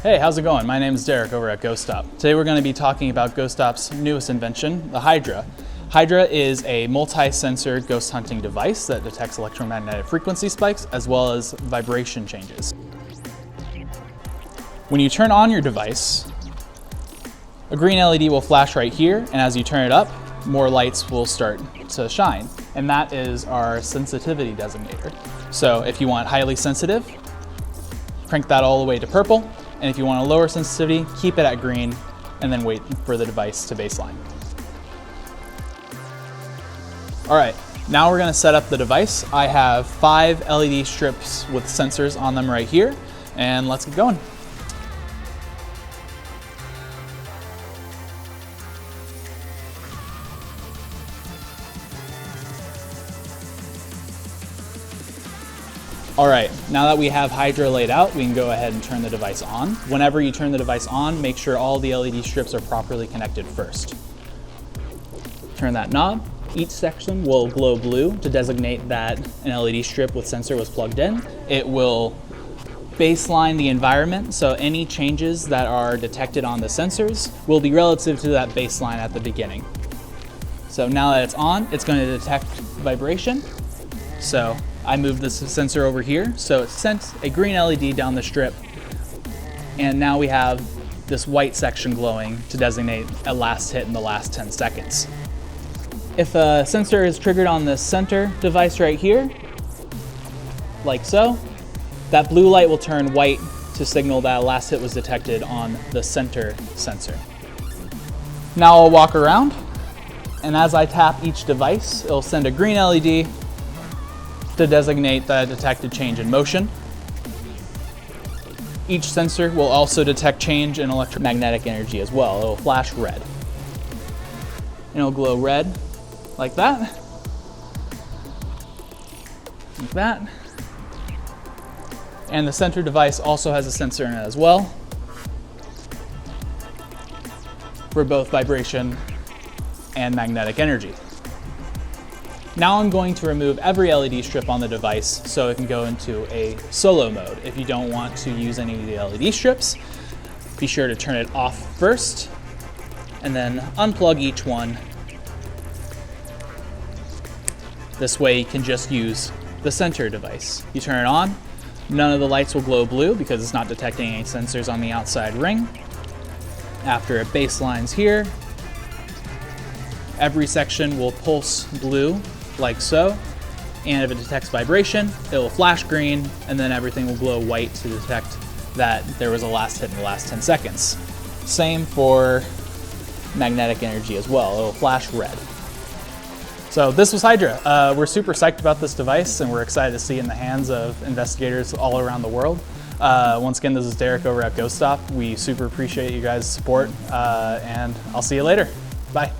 Hey, how's it going? My name is Derek over at GhostStop. Today we're going to be talking about GhostStop's newest invention, the Hydra. Hydra is a multi-sensor ghost hunting device that detects electromagnetic frequency spikes as well as vibration changes. When you turn on your device, a green LED will flash right here, and as you turn it up, more lights will start to shine. And that is our sensitivity designator. So if you want highly sensitive, crank that all the way to purple. And if you want a lower sensitivity, keep it at green and then wait for the device to baseline. All right, now we're gonna set up the device. I have 5 LED strips with sensors on them right here, and let's get going. All right, now that we have Hydra laid out, we can go ahead and turn the device on. Whenever you turn the device on, make sure all the LED strips are properly connected first. Turn that knob. Each section will glow blue to designate that an LED strip with sensor was plugged in. It will baseline the environment, so any changes that are detected on the sensors will be relative to that baseline at the beginning. So now that it's on, it's going to detect vibration. So I moved this sensor over here, so it sent a green LED down the strip, and now we have this white section glowing to designate a last hit in the last 10 seconds. If a sensor is triggered on this center device right here, like so, that blue light will turn white to signal that a last hit was detected on the center sensor. Now I'll walk around, and as I tap each device, it'll send a green LED to designate the detected change in motion. Each sensor will also detect change in electromagnetic energy as well. It'll flash red. And it'll glow red like that. Like that. And the center device also has a sensor in it as well for both vibration and magnetic energy. Now I'm going to remove every LED strip on the device so it can go into a solo mode. If you don't want to use any of the LED strips, be sure to turn it off first and then unplug each one. This way you can just use the center device. You turn it on, none of the lights will glow blue because it's not detecting any sensors on the outside ring. After it baselines here, every section will pulse blue like so, and if it detects vibration, it will flash green, and then everything will glow white to detect that there was a last hit in the last 10 seconds. Same for magnetic energy as well, it'll flash red. So this was Hydra. We're super psyched about this device, and we're excited to see it in the hands of investigators all around the world. Once again, this is Derek over at GhostStop. We super appreciate you guys' support, and I'll see you later. Bye.